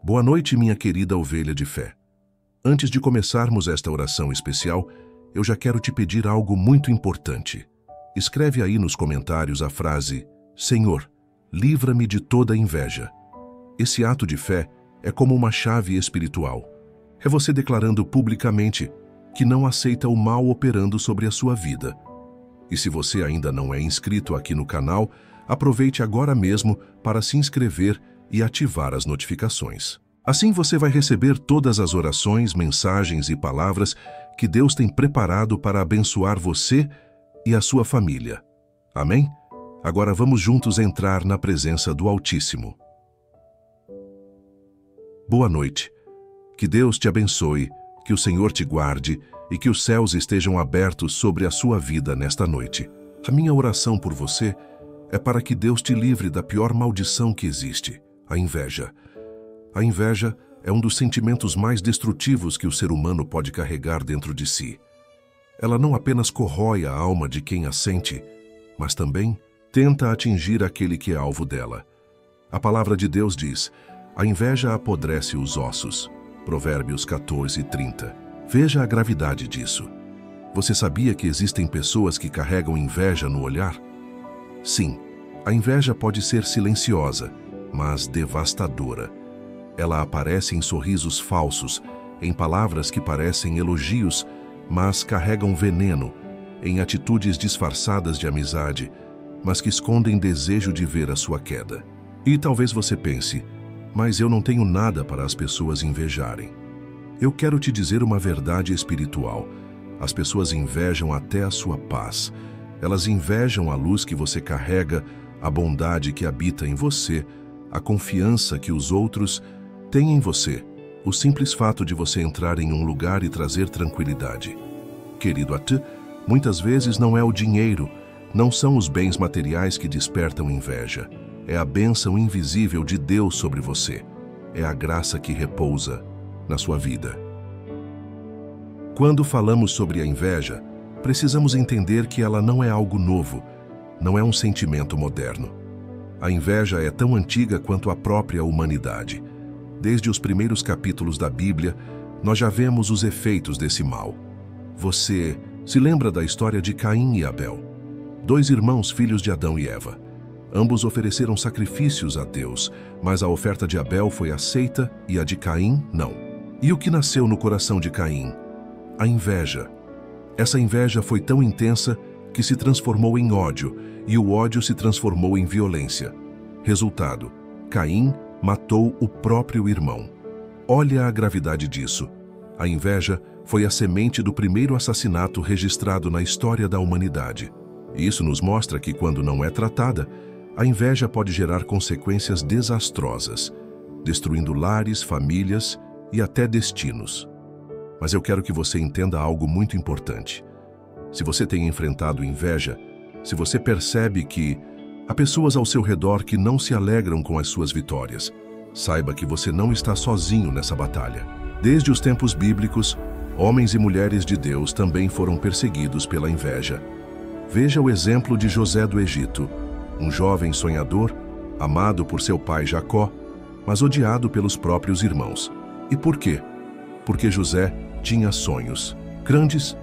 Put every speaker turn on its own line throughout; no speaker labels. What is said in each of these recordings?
Boa noite, minha querida ovelha de fé. Antes de começarmos esta oração especial, eu já quero te pedir algo muito importante. Escreve aí nos comentários a frase: Senhor, livra-me de toda inveja. Esse ato de fé é como uma chave espiritual. É você declarando publicamente que não aceita o mal operando sobre a sua vida. E se você ainda não é inscrito aqui no canal, aproveite agora mesmo para se inscrever e ativar as notificações. Assim você vai receber todas as orações, mensagens e palavras que Deus tem preparado para abençoar você e a sua família. Amém? Agora vamos juntos entrar na presença do Altíssimo. Boa noite. Que Deus te abençoe, que o Senhor te guarde e que os céus estejam abertos sobre a sua vida nesta noite. A minha oração por você é para que Deus te livre da pior maldição que existe, a inveja. A inveja é um dos sentimentos mais destrutivos que o ser humano pode carregar dentro de si. Ela não apenas corrói a alma de quem a sente, mas também tenta atingir aquele que é alvo dela. A palavra de Deus diz: a inveja apodrece os ossos. Provérbios 14:30. Veja a gravidade disso. Você sabia que existem pessoas que carregam inveja no olhar? Sim, a inveja pode ser silenciosa, mas devastadora. Ela aparece em sorrisos falsos, em palavras que parecem elogios, mas carregam veneno, em atitudes disfarçadas de amizade, mas que escondem desejo de ver a sua queda. E talvez você pense: mas eu não tenho nada para as pessoas invejarem. Eu quero te dizer uma verdade espiritual. As pessoas invejam até a sua paz. Elas invejam a luz que você carrega, a bondade que habita em você, a confiança que os outros têm em você, o simples fato de você entrar em um lugar e trazer tranquilidade. Querido At, muitas vezes não é o dinheiro, não são os bens materiais que despertam inveja. É a bênção invisível de Deus sobre você. É a graça que repousa na sua vida. Quando falamos sobre a inveja, precisamos entender que ela não é algo novo, não é um sentimento moderno. A inveja é tão antiga quanto a própria humanidade. Desde os primeiros capítulos da Bíblia, nós já vemos os efeitos desse mal. Você se lembra da história de Caim e Abel? Dois irmãos, filhos de Adão e Eva. Ambos ofereceram sacrifícios a Deus, mas a oferta de Abel foi aceita e a de Caim não. E o que nasceu no coração de Caim? A inveja. Essa inveja foi tão intensa que se transformou em ódio, e o ódio se transformou em violência. Resultado: Caim matou o próprio irmão. Olha a gravidade disso. A inveja foi a semente do primeiro assassinato registrado na história da humanidade. Isso nos mostra que, quando não é tratada, a inveja pode gerar consequências desastrosas, destruindo lares, famílias e até destinos. Mas eu quero que você entenda algo muito importante. Se você tem enfrentado inveja, se você percebe que há pessoas ao seu redor que não se alegram com as suas vitórias, saiba que você não está sozinho nessa batalha. Desde os tempos bíblicos, homens e mulheres de Deus também foram perseguidos pela inveja. Veja o exemplo de José do Egito, um jovem sonhador, amado por seu pai Jacó, mas odiado pelos próprios irmãos. E por quê? Porque José tinha sonhos grandes,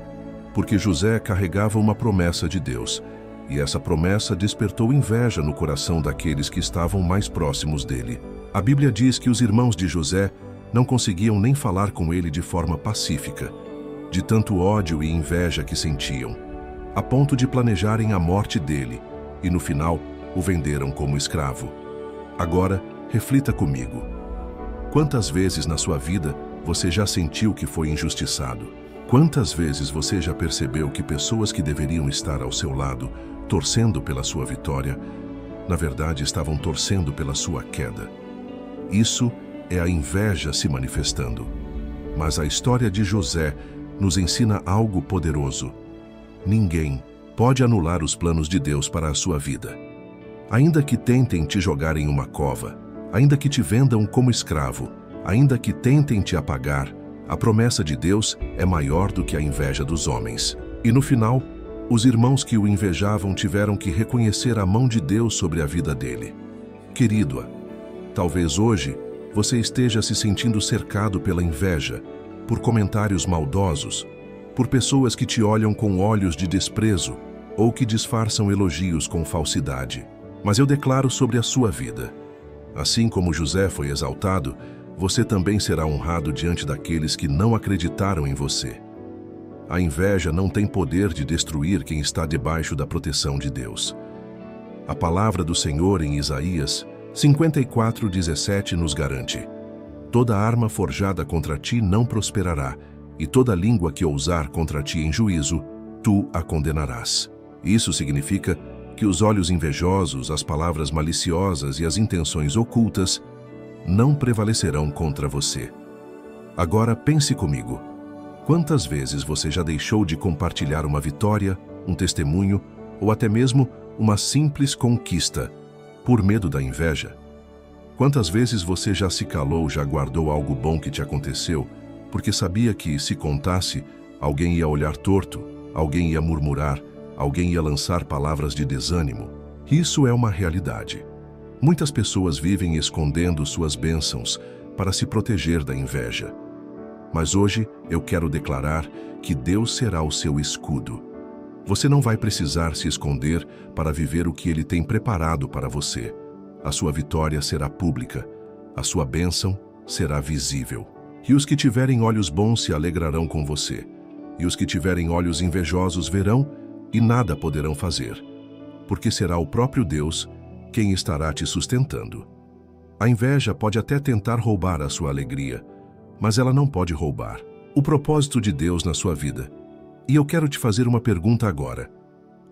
porque José carregava uma promessa de Deus, e essa promessa despertou inveja no coração daqueles que estavam mais próximos dele. A Bíblia diz que os irmãos de José não conseguiam nem falar com ele de forma pacífica, de tanto ódio e inveja que sentiam, a ponto de planejarem a morte dele, e no final o venderam como escravo. Agora, reflita comigo. Quantas vezes na sua vida você já sentiu que foi injustiçado? Quantas vezes você já percebeu que pessoas que deveriam estar ao seu lado, torcendo pela sua vitória, na verdade estavam torcendo pela sua queda? Isso é a inveja se manifestando. Mas a história de José nos ensina algo poderoso. Ninguém pode anular os planos de Deus para a sua vida. Ainda que tentem te jogar em uma cova, ainda que te vendam como escravo, ainda que tentem te apagar, a promessa de Deus é maior do que a inveja dos homens. E no final, os irmãos que o invejavam tiveram que reconhecer a mão de Deus sobre a vida dele. Querido, talvez hoje você esteja se sentindo cercado pela inveja, por comentários maldosos, por pessoas que te olham com olhos de desprezo ou que disfarçam elogios com falsidade. Mas eu declaro sobre a sua vida: assim como José foi exaltado, você também será honrado diante daqueles que não acreditaram em você. A inveja não tem poder de destruir quem está debaixo da proteção de Deus. A palavra do Senhor em Isaías 54:17 nos garante: toda arma forjada contra ti não prosperará, e toda língua que ousar contra ti em juízo, tu a condenarás. Isso significa que os olhos invejosos, as palavras maliciosas e as intenções ocultas não prevalecerão contra você. Agora pense comigo. Quantas vezes você já deixou de compartilhar uma vitória, um testemunho ou até mesmo uma simples conquista por medo da inveja? Quantas vezes você já se calou, já guardou algo bom que te aconteceu, porque sabia que, se contasse, alguém ia olhar torto, alguém ia murmurar, alguém ia lançar palavras de desânimo? Isso é uma realidade. Muitas pessoas vivem escondendo suas bênçãos para se proteger da inveja. Mas hoje eu quero declarar que Deus será o seu escudo. Você não vai precisar se esconder para viver o que Ele tem preparado para você. A sua vitória será pública, a sua bênção será visível. E os que tiverem olhos bons se alegrarão com você, e os que tiverem olhos invejosos verão e nada poderão fazer, porque será o próprio Deus quem estará te sustentando. A inveja pode até tentar roubar a sua alegria, mas ela não pode roubar o propósito de Deus na sua vida. E eu quero te fazer uma pergunta agora.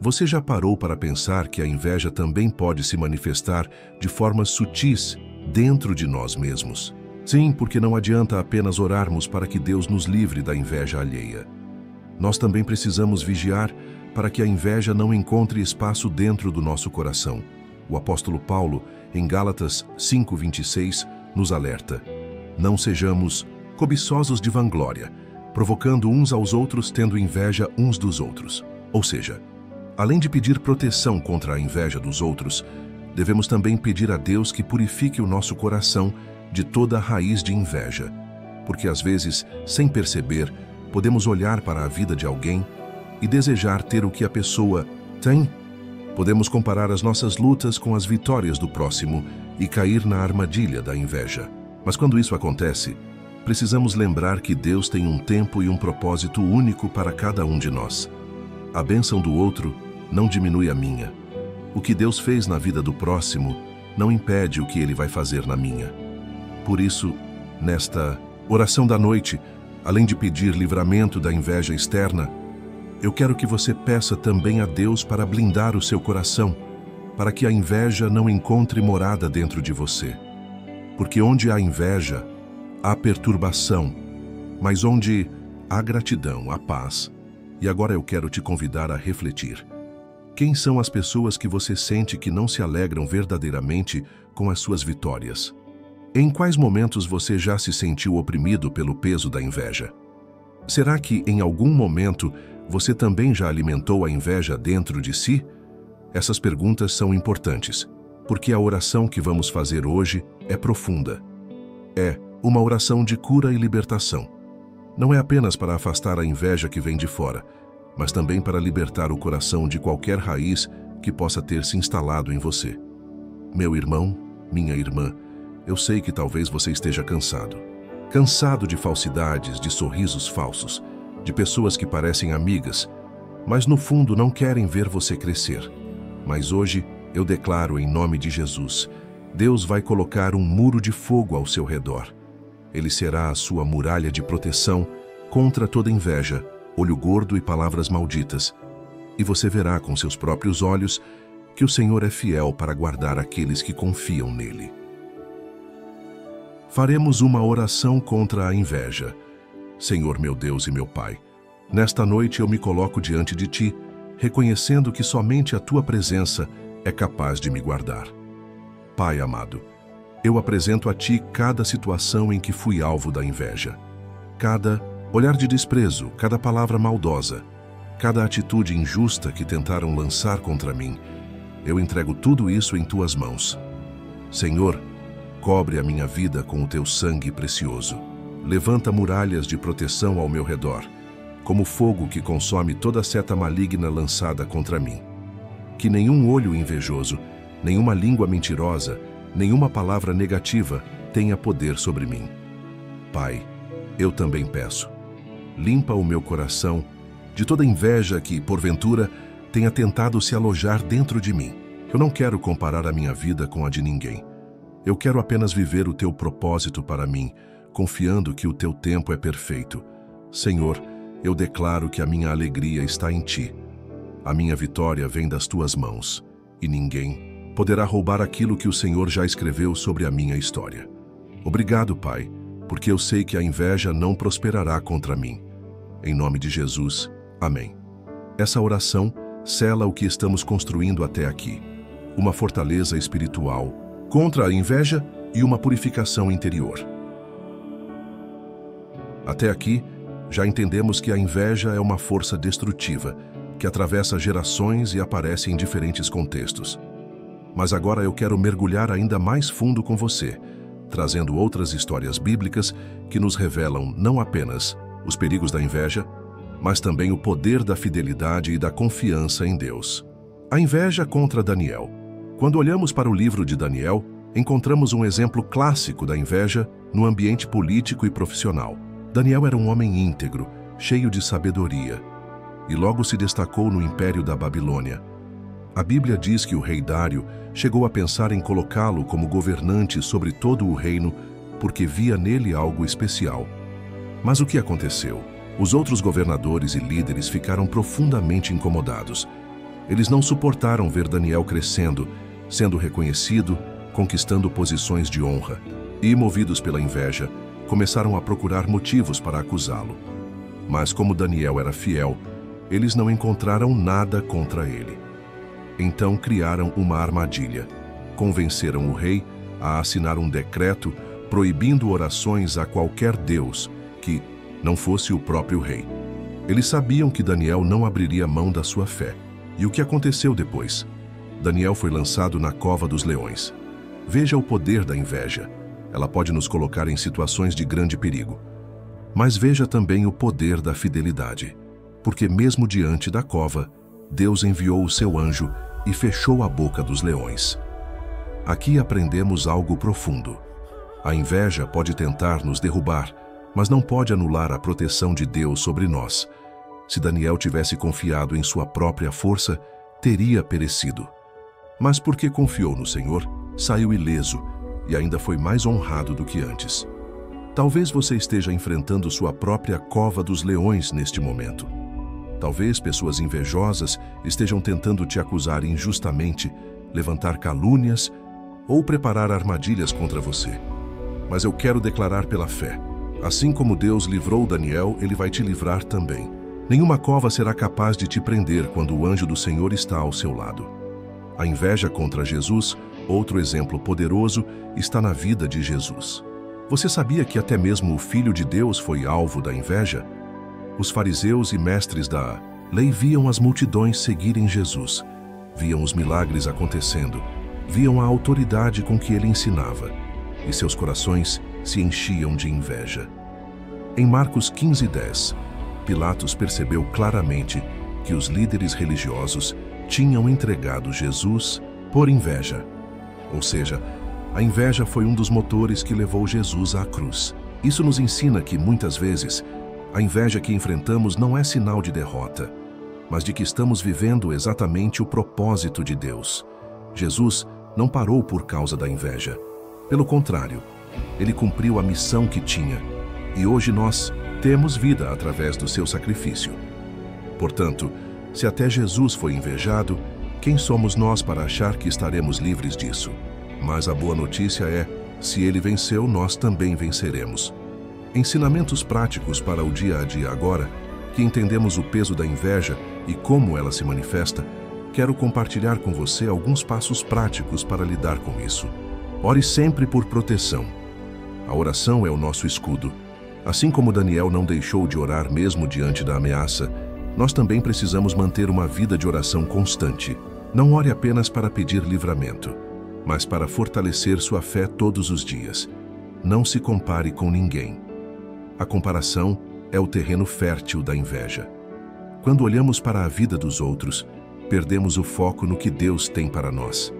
Você já parou para pensar que a inveja também pode se manifestar de formas sutis dentro de nós mesmos? Sim, porque não adianta apenas orarmos para que Deus nos livre da inveja alheia. Nós também precisamos vigiar para que a inveja não encontre espaço dentro do nosso coração. O apóstolo Paulo, em Gálatas 5:26, nos alerta: não sejamos cobiçosos de vanglória, provocando uns aos outros, tendo inveja uns dos outros. Ou seja, além de pedir proteção contra a inveja dos outros, devemos também pedir a Deus que purifique o nosso coração de toda a raiz de inveja. Porque às vezes, sem perceber, podemos olhar para a vida de alguém e desejar ter o que a pessoa tem. Podemos comparar as nossas lutas com as vitórias do próximo e cair na armadilha da inveja. Mas quando isso acontece, precisamos lembrar que Deus tem um tempo e um propósito único para cada um de nós. A bênção do outro não diminui a minha. O que Deus fez na vida do próximo não impede o que Ele vai fazer na minha. Por isso, nesta oração da noite, além de pedir livramento da inveja externa, eu quero que você peça também a Deus para blindar o seu coração, para que a inveja não encontre morada dentro de você. Porque onde há inveja, há perturbação, mas onde há gratidão, há paz. E agora eu quero te convidar a refletir. Quem são as pessoas que você sente que não se alegram verdadeiramente com as suas vitórias? Em quais momentos você já se sentiu oprimido pelo peso da inveja? Será que em algum momento você também já alimentou a inveja dentro de si? Essas perguntas são importantes, porque a oração que vamos fazer hoje é profunda. É uma oração de cura e libertação. Não é apenas para afastar a inveja que vem de fora, mas também para libertar o coração de qualquer raiz que possa ter se instalado em você. Meu irmão, minha irmã, eu sei que talvez você esteja cansado. Cansado de falsidades, de sorrisos falsos, de pessoas que parecem amigas, mas no fundo não querem ver você crescer. Mas hoje eu declaro em nome de Jesus, Deus vai colocar um muro de fogo ao seu redor. Ele será a sua muralha de proteção contra toda inveja, olho gordo e palavras malditas. E você verá com seus próprios olhos que o Senhor é fiel para guardar aqueles que confiam nele. Faremos uma oração contra a inveja. Senhor meu Deus e meu Pai, nesta noite eu me coloco diante de Ti, reconhecendo que somente a Tua presença é capaz de me guardar. Pai amado, eu apresento a Ti cada situação em que fui alvo da inveja. Cada olhar de desprezo, cada palavra maldosa, cada atitude injusta que tentaram lançar contra mim. Eu entrego tudo isso em Tuas mãos. Senhor, Cobre a minha vida com o teu sangue precioso. Levanta muralhas de proteção ao meu redor, como fogo que consome toda seta maligna lançada contra mim. Que nenhum olho invejoso, nenhuma língua mentirosa, nenhuma palavra negativa tenha poder sobre mim. Pai, eu também peço, limpa o meu coração de toda inveja que, porventura, tenha tentado se alojar dentro de mim. Eu não quero comparar a minha vida com a de ninguém. Eu quero apenas viver o teu propósito para mim, confiando que o teu tempo é perfeito. Senhor, eu declaro que a minha alegria está em ti. A minha vitória vem das tuas mãos, e ninguém poderá roubar aquilo que o Senhor já escreveu sobre a minha história. Obrigado, Pai, porque eu sei que a inveja não prosperará contra mim. Em nome de Jesus, amém. Essa oração sela o que estamos construindo até aqui. Uma fortaleza espiritual contra a inveja e uma purificação interior. Até aqui, já entendemos que a inveja é uma força destrutiva, que atravessa gerações e aparece em diferentes contextos. Mas agora eu quero mergulhar ainda mais fundo com você, trazendo outras histórias bíblicas que nos revelam não apenas os perigos da inveja, mas também o poder da fidelidade e da confiança em Deus. A inveja contra Daniel. Quando olhamos para o livro de Daniel, encontramos um exemplo clássico da inveja no ambiente político e profissional. Daniel era um homem íntegro, cheio de sabedoria, e logo se destacou no Império da Babilônia. A Bíblia diz que o rei Dário chegou a pensar em colocá-lo como governante sobre todo o reino, porque via nele algo especial. Mas o que aconteceu? Os outros governadores e líderes ficaram profundamente incomodados. Eles não suportaram ver Daniel crescendo, sendo reconhecido, conquistando posições de honra, e, movidos pela inveja, começaram a procurar motivos para acusá-lo. Mas como Daniel era fiel, eles não encontraram nada contra ele. Então criaram uma armadilha. Convenceram o rei a assinar um decreto proibindo orações a qualquer deus que não fosse o próprio rei. Eles sabiam que Daniel não abriria mão da sua fé. E o que aconteceu depois? Daniel foi lançado na cova dos leões. Veja o poder da inveja. Ela pode nos colocar em situações de grande perigo. Mas veja também o poder da fidelidade. Porque mesmo diante da cova, Deus enviou o seu anjo e fechou a boca dos leões. Aqui aprendemos algo profundo. A inveja pode tentar nos derrubar, mas não pode anular a proteção de Deus sobre nós. Se Daniel tivesse confiado em sua própria força, teria perecido. Mas porque confiou no Senhor, saiu ileso e ainda foi mais honrado do que antes. Talvez você esteja enfrentando sua própria cova dos leões neste momento. Talvez pessoas invejosas estejam tentando te acusar injustamente, levantar calúnias ou preparar armadilhas contra você. Mas eu quero declarar pela fé: assim como Deus livrou Daniel, Ele vai te livrar também. Nenhuma cova será capaz de te prender quando o anjo do Senhor está ao seu lado. A inveja contra Jesus, outro exemplo poderoso, está na vida de Jesus. Você sabia que até mesmo o Filho de Deus foi alvo da inveja? Os fariseus e mestres da lei viam as multidões seguirem Jesus, viam os milagres acontecendo, viam a autoridade com que ele ensinava, e seus corações se enchiam de inveja. Em Marcos 15:10, Pilatos percebeu claramente que os líderes religiosos tinham entregado Jesus por inveja. Ou seja, a inveja foi um dos motores que levou Jesus à cruz. Isso nos ensina que, muitas vezes, a inveja que enfrentamos não é sinal de derrota, mas de que estamos vivendo exatamente o propósito de Deus. Jesus não parou por causa da inveja. Pelo contrário, ele cumpriu a missão que tinha, e hoje nós temos vida através do seu sacrifício. Portanto, se até Jesus foi invejado, quem somos nós para achar que estaremos livres disso? Mas a boa notícia é, se ele venceu, nós também venceremos. Ensinamentos práticos para o dia a dia agora, que entendemos o peso da inveja e como ela se manifesta, quero compartilhar com você alguns passos práticos para lidar com isso. Ore sempre por proteção. A oração é o nosso escudo. Assim como Daniel não deixou de orar mesmo diante da ameaça, nós também precisamos manter uma vida de oração constante. Não ore apenas para pedir livramento. mas para fortalecer sua fé todos os dias. Não se compare com ninguém. A comparação é o terreno fértil da inveja. Quando olhamos para a vida dos outros, perdemos o foco no que Deus tem para nós.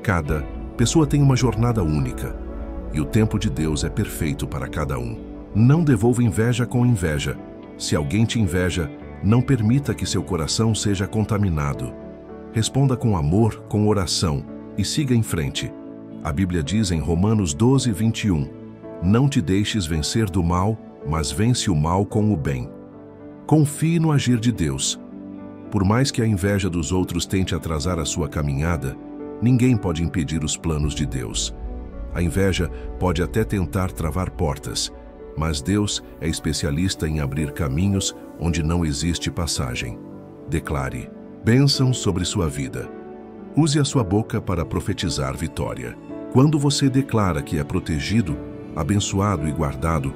Cada pessoa tem uma jornada única, e o tempo de Deus é perfeito para cada um. Não devolva inveja com inveja. Se alguém te inveja, não permita que seu coração seja contaminado. Responda com amor, com oração, e siga em frente. A Bíblia diz em Romanos 12, 21, não te deixes vencer do mal, mas vence o mal com o bem. Confie no agir de Deus. Por mais que a inveja dos outros tente atrasar a sua caminhada, ninguém pode impedir os planos de Deus. A inveja pode até tentar travar portas, mas Deus é especialista em abrir caminhos onde não existe passagem. Declare bênção sobre sua vida. Use a sua boca para profetizar vitória. Quando você declara que é protegido, abençoado e guardado,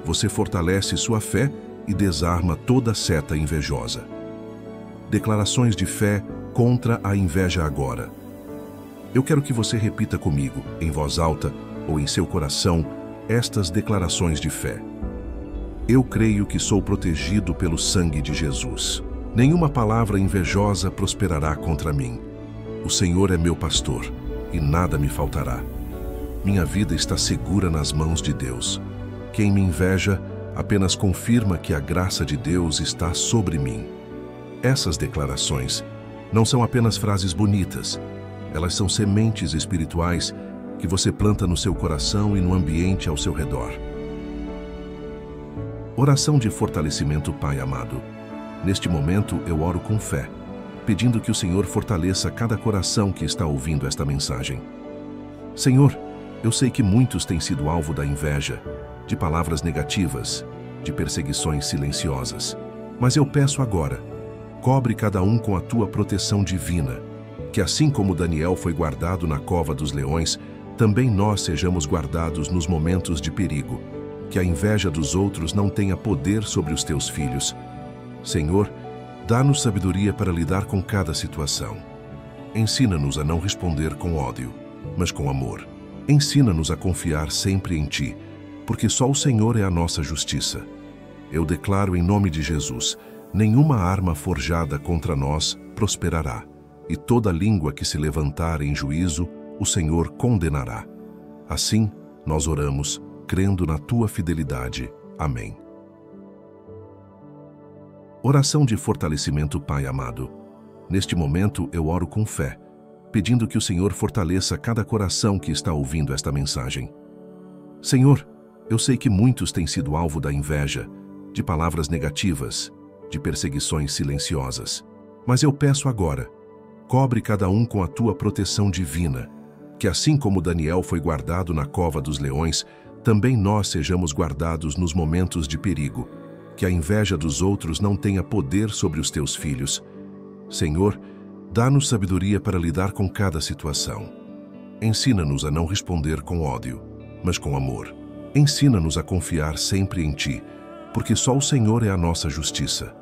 você fortalece sua fé e desarma toda seta invejosa. Declarações de fé contra a inveja agora. Eu quero que você repita comigo, em voz alta ou em seu coração, estas declarações de fé. Eu creio que sou protegido pelo sangue de Jesus. Nenhuma palavra invejosa prosperará contra mim. O Senhor é meu pastor, e nada me faltará. Minha vida está segura nas mãos de Deus. Quem me inveja apenas confirma que a graça de Deus está sobre mim. Essas declarações não são apenas frases bonitas, elas são sementes espirituais que você planta no seu coração e no ambiente ao seu redor. Oração de fortalecimento, Pai amado. Neste momento eu oro com fé, pedindo que o Senhor fortaleça cada coração que está ouvindo esta mensagem. Senhor, eu sei que muitos têm sido alvo da inveja, de palavras negativas, de perseguições silenciosas. Mas eu peço agora, cobre cada um com a tua proteção divina, que assim como Daniel foi guardado na cova dos leões, também nós sejamos guardados nos momentos de perigo, que a inveja dos outros não tenha poder sobre os teus filhos. Senhor, dá-nos sabedoria para lidar com cada situação. Ensina-nos a não responder com ódio, mas com amor. Ensina-nos a confiar sempre em Ti, porque só o Senhor é a nossa justiça. Eu declaro em nome de Jesus, nenhuma arma forjada contra nós prosperará, e toda língua que se levantar em juízo, o Senhor condenará. Assim, nós oramos, crendo na Tua fidelidade. Amém. Oração de fortalecimento, Pai amado. Neste momento eu oro com fé, pedindo que o Senhor fortaleça cada coração que está ouvindo esta mensagem. Senhor, eu sei que muitos têm sido alvo da inveja, de palavras negativas, de perseguições silenciosas. Mas eu peço agora, cobre cada um com a tua proteção divina, que assim como Daniel foi guardado na cova dos leões, também nós sejamos guardados nos momentos de perigo, que a inveja dos outros não tenha poder sobre os teus filhos. Senhor, dá-nos sabedoria para lidar com cada situação. Ensina-nos a não responder com ódio, mas com amor. Ensina-nos a confiar sempre em Ti, porque só o Senhor é a nossa justiça.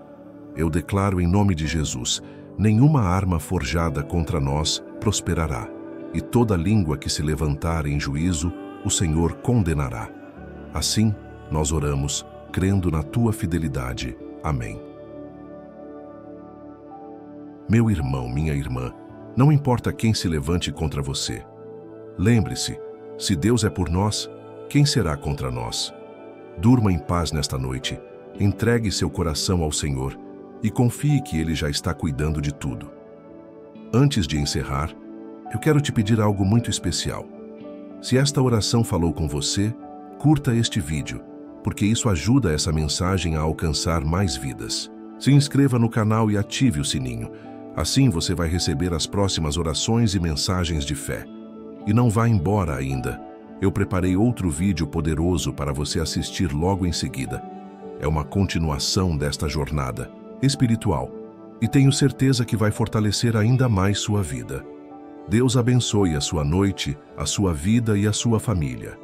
Eu declaro em nome de Jesus, nenhuma arma forjada contra nós prosperará, e toda língua que se levantar em juízo, o Senhor condenará. Assim, nós oramos, crendo na Tua fidelidade. Amém. Meu irmão, minha irmã, não importa quem se levante contra você. Lembre-se, se Deus é por nós, quem será contra nós? Durma em paz nesta noite, entregue seu coração ao Senhor e confie que Ele já está cuidando de tudo. Antes de encerrar, eu quero te pedir algo muito especial. Se esta oração falou com você, curta este vídeo, porque isso ajuda essa mensagem a alcançar mais vidas. Se inscreva no canal e ative o sininho. Assim você vai receber as próximas orações e mensagens de fé. E não vá embora ainda. Eu preparei outro vídeo poderoso para você assistir logo em seguida. É uma continuação desta jornada espiritual e tenho certeza que vai fortalecer ainda mais sua vida. Deus abençoe a sua noite, a sua vida e a sua família.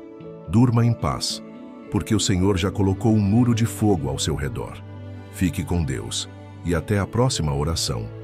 Durma em paz, porque o Senhor já colocou um muro de fogo ao seu redor. Fique com Deus e até a próxima oração.